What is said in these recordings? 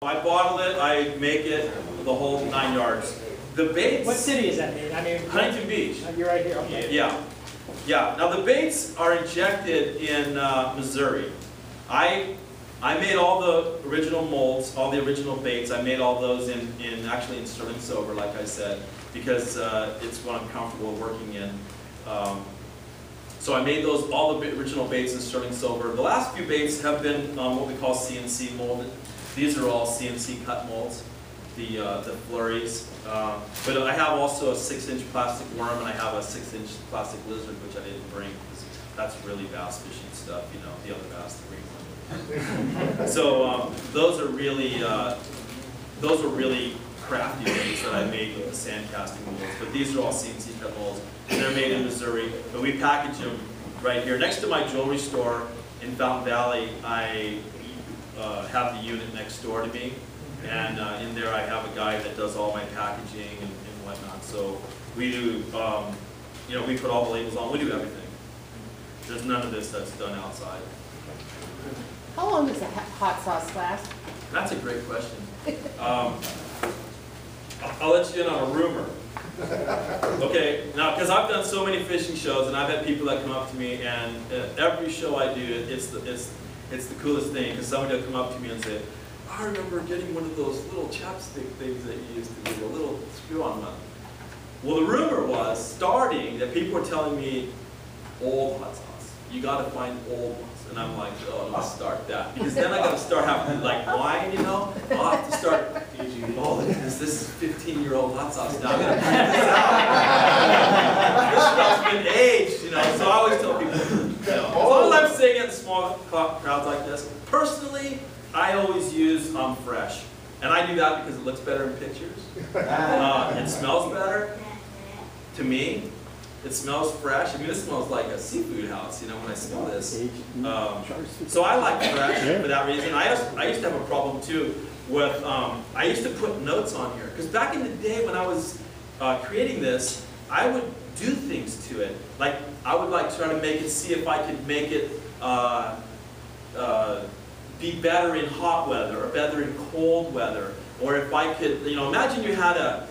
I bottle it, I make it, the whole 9 yards. The baits. What city is that in? I mean, Huntington Beach. You're right here. Okay. Yeah, yeah. Now the baits are injected in Missouri. I made all the original molds, all the original baits. I made all those actually in sterling silver, like I said, because it's what I'm comfortable working in. So I made those, all the original baits in sterling silver. The last few baits have been what we call CNC molded. These are all CNC cut molds, the flurries. But I have also a 6-inch plastic worm, and I have a 6-inch plastic lizard, which I didn't bring because that's really bass fishing stuff, you know, the other bass, the green one. So those are really crafty baits that I made with the sand casting molds. But these are all CNC cut molds, and they're made in Missouri. But we package them right here next to my jewelry store in Fountain Valley. I have the unit next door to me, and in there I have a guy that does all my packaging and whatnot. So we do, you know, we put all the labels on. We do everything. There's none of this that's done outside. How long does a hot sauce last? That's a great question. I'll let you in on a rumor. Okay, now because I've done so many fishing shows, and I've had people that come up to me, and every show I do, it's the coolest thing, because somebody will come up to me and say, I remember getting one of those little chapstick things that you used to do, a little screw-on one. Well, the rumor was starting that people were telling me old hot sauce. You got to find old ones. And I'm like, oh, let's start that. Because then I got to start having like wine, you know? I'll have to start, oh, look at this. This is 15-year-old hot sauce now. I'm going to bring this out. This stuff's been aged, you know? So I always tell people, you know, as long as I'm saying it in small crowds like this, personally, I always use fresh. And I do that because it looks better in pictures. It smells better to me. It smells fresh. I mean, this smells like a seafood house, you know, when I smell this. So I like fresh for that reason. I used to have a problem, too, with, I used to put notes on here. Because back in the day when I was creating this, I would do things to it. Like, I would like try to make it, see if I could make it be better in hot weather or better in cold weather. Or if I could, you know, imagine you had a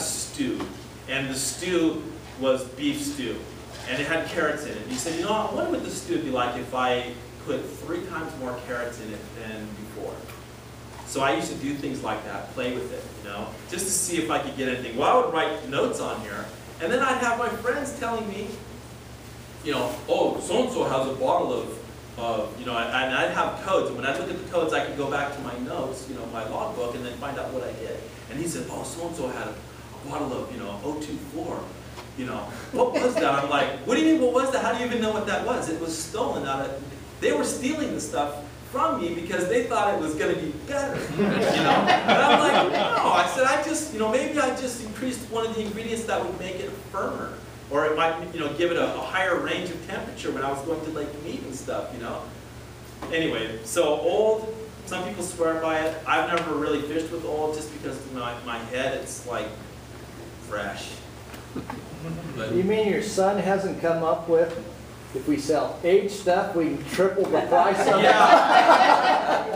stew, and the stew was beef stew, and it had carrots in it. And you said, you know, what would the stew be like if I put 3 times more carrots in it than before? So I used to do things like that, play with it, you know, just to see if I could get anything. Well, I would write notes on here, and then I'd have my friends telling me, you know, oh, so-and-so has a bottle of you know, and I'd have codes, and when I look at the codes, I could go back to my notes, you know, my logbook, and then find out what I did. And he said, oh, so-and-so had a bottle of, you know, 024. You know, what was that? I'm like, what do you mean, what was that? How do you even know what that was? It was stolen out of, they were stealing the stuff from me because they thought it was going to be better, you know? And I'm like, no, I said, I just, you know, maybe I just increased one of the ingredients that would make it firmer, or it might, you know, give it a higher range of temperature when I was going to like meat and stuff, you know? Anyway, so old, some people swear by it. I've never really fished with old just because in my head it's like fresh. But you mean your son hasn't come up with, if we sell aged stuff, we can triple the price of it? Yeah.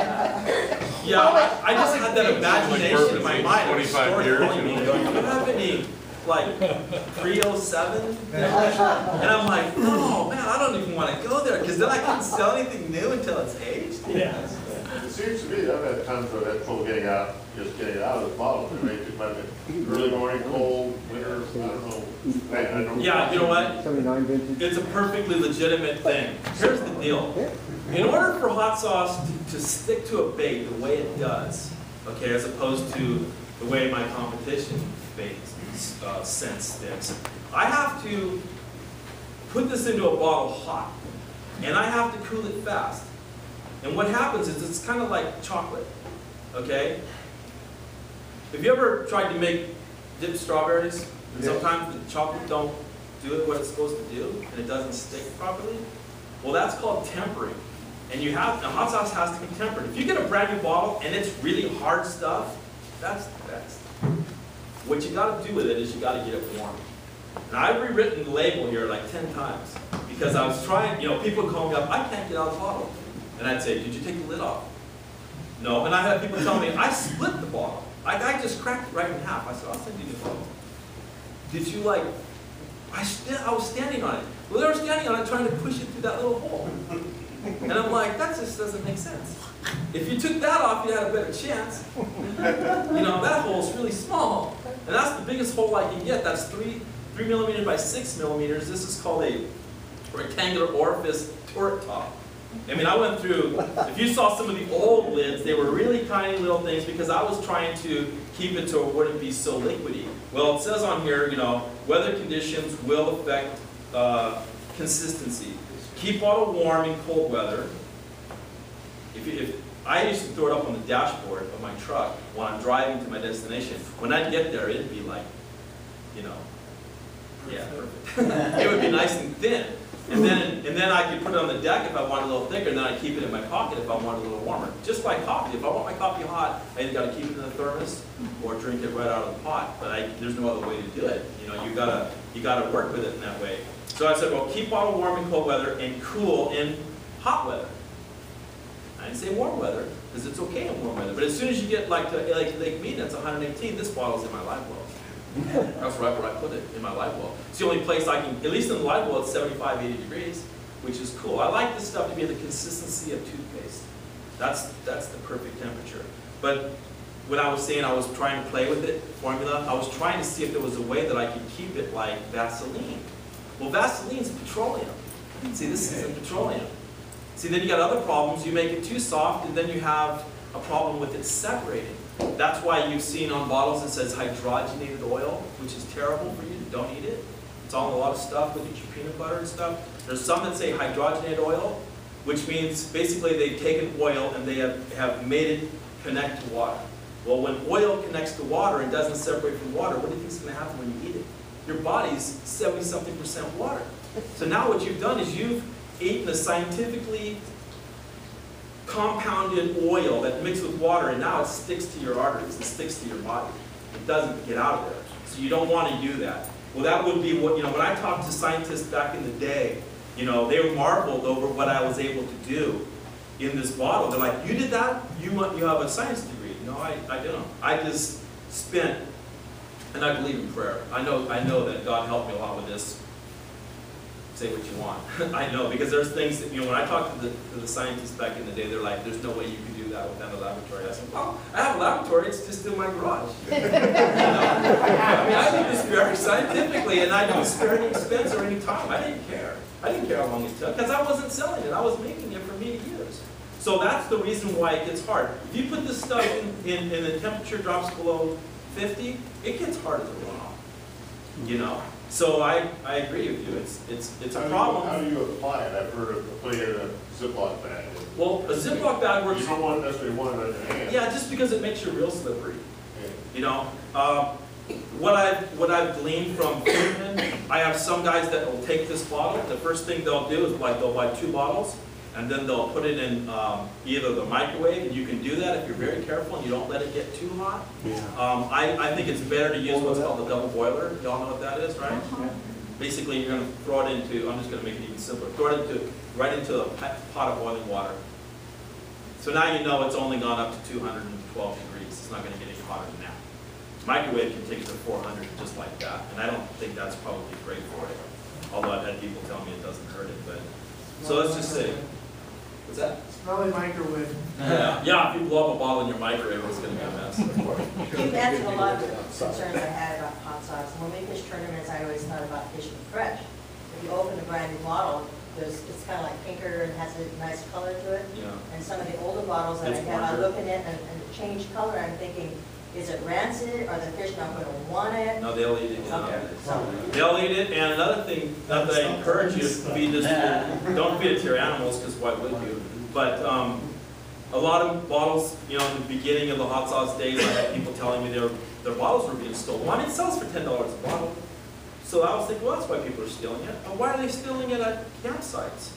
Yeah, I just had that imagination in my mind. 25 years. Do you have any, like, 307? And I'm like, no, man, I don't even want to go there, because then I couldn't sell anything new until it's aged. Yeah. It seems to me that I've had times where I've had trouble getting out, just getting it out of the bottle. I mean, it might have been early morning, cold, winter, I don't know. I don't Yeah, you know what? 79 vintage. It's a perfectly legitimate thing. Here's the deal. In order for hot sauce to stick to a bait the way it does, okay, as opposed to the way my competition bait scent sticks, I have to put this into a bottle hot, and I have to cool it fast. And what happens is it's kind of like chocolate, okay? Have you ever tried to make dipped strawberries? And sometimes the chocolate don't do it what it's supposed to do, and it doesn't stick properly? Well, that's called tempering. And the hot sauce has to be tempered. If you get a brand new bottle and it's really hard stuff, that's the best. What you got to do with it is you got to get it warm. And I've rewritten the label here like 10 times because I was trying, you know, people would call me up, I can't get out of the bottle. And I'd say, did you take the lid off? No, and I had people tell me, I split the bottle. I just cracked it right in half. I said, I'll send you the bottle. Did you like, I was standing on it. Well, they were standing on it trying to push it through that little hole. And I'm like, that just doesn't make sense. If you took that off, you had a better chance. You know, that hole's really small. And that's the biggest hole I can get. That's 3 millimeters by 6 millimeters. This is called a rectangular orifice turret top. I mean, I went through, if you saw some of the old lids, they were really tiny little things because I was trying to keep it so it wouldn't be so liquidy. Well, it says on here, you know, weather conditions will affect consistency. Keep bottle warm in cold weather. If I used to throw it up on the dashboard of my truck when I'm driving to my destination. When I'd get there, it'd be like, you know, yeah, perfect. It would be nice and thin. And then I could put it on the deck if I want it a little thicker, and then I keep it in my pocket if I want it a little warmer. Just like coffee. If I want my coffee hot, I either got to keep it in the thermos or drink it right out of the pot. But there's no other way to do it. You know, you gotta work with it in that way. So I said, well, keep bottle warm in cold weather and cool in hot weather. I didn't say warm weather because it's okay in warm weather. But as soon as you get like to Lake Mead, that's 118. This bottle's in my live well. That's right where I put it, in my live well. It's the only place I can, at least in the live well, it's 75, 80 degrees, which is cool. I like this stuff to be the consistency of toothpaste. That's the perfect temperature. But when I was saying I was trying to play with it, formula, I was trying to see if there was a way that I could keep it like Vaseline. Well, Vaseline's petroleum. See, this isn't petroleum. See, then you got other problems. You make it too soft, and then you have a problem with it separating. That's why you've seen on bottles it says hydrogenated oil, which is terrible for you. Don't eat it. It's on a lot of stuff. Look at your peanut butter and stuff. There's some that say hydrogenated oil, which means basically they've taken oil and they have made it connect to water. Well, when oil connects to water and doesn't separate from water, what do you think is going to happen when you eat it? Your body's 70-something% water. So now what you've done is you've eaten a scientifically compounded oil that mixed with water, and now it sticks to your arteries, it sticks to your body. It doesn't get out of there. So you don't want to do that. Well, that would be what, you know, when I talked to scientists back in the day, you know, they marveled over what I was able to do in this bottle. They're like, you did that? You have a science degree. No, I don't. I just spent, and I believe in prayer. I know that God helped me a lot with this. Say what you want. I know, because there's things that, you know, when I talked to the scientists back in the day, they're like, there's no way you can do that without a laboratory. I said, well, I have a laboratory, it's just in my garage. You know? I mean, I do this very scientifically, and I don't spare any expense or any time. I didn't care. I didn't care how long it took, because I wasn't selling it. I was making it for many years. So that's the reason why it gets hard. If you put this stuff in and the temperature drops below 50, it gets harder to run off. You know? So I agree with you. It's a problem. How do you apply it? I've heard of putting it in a Ziploc bag. Well, a Ziploc bag works. You don't necessarily want it in your hand. Yeah, just because it makes you real slippery. Yeah. You know, what I've gleaned from fishermen, I have some guys that will take this bottle. The first thing they'll do is they'll buy 2 bottles, and then they'll put it in either the microwave, and you can do that if you're very careful and you don't let it get too hot. Yeah. I think it's better to use what's called the double boiler. Y'all know what that is, right? Basically, you're going to throw it into, I'm just going to make it even simpler, throw it right into a pot of boiling water. So now you know it's only gone up to 212 degrees. It's not going to get any hotter than that. Microwave can take it to 400 just like that, and I don't think that's probably great for it. Although I've had people tell me it doesn't hurt it, but so let's just say. What's that? It's probably microwave. Yeah, if you blow up a bottle in your microwave, it's going to be a mess. You've answered a lot of the concerns I had about hot sauce. When we fish tournaments, I always thought about fishing fresh. If you open a brand new bottle, it's kind of like pinker and has a nice color to it. Yeah. And some of the older bottles that I have, I look in it and it changed color. I'm thinking, is it rancid? Are the fish not going to want it? No, they'll eat it. Okay. They'll eat it. And another thing that I encourage you to feed this to, don't feed it to your animals, because why would you? But a lot of bottles, you know, in the beginning of the hot sauce days, I had people telling me their bottles were being stolen. Well, I mean, it sells for $10 a bottle. So I was thinking, well, that's why people are stealing it. And why are they stealing it at campsites?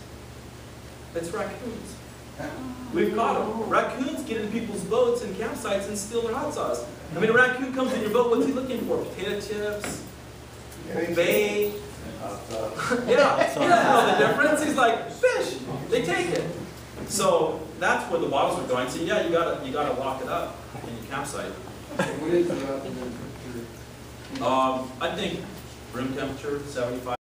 It's raccoons. We've caught them. Raccoons get in people's boats and campsites and steal their hot sauce. I mean, a raccoon comes in your boat, what's he looking for? Potato chips? Bait? Yeah, he doesn't know the difference. He's like, fish. They take it. So that's where the bottles are going, so yeah, you gotta lock it up in your campsite. What is the optimum temperature? I think room temperature, 75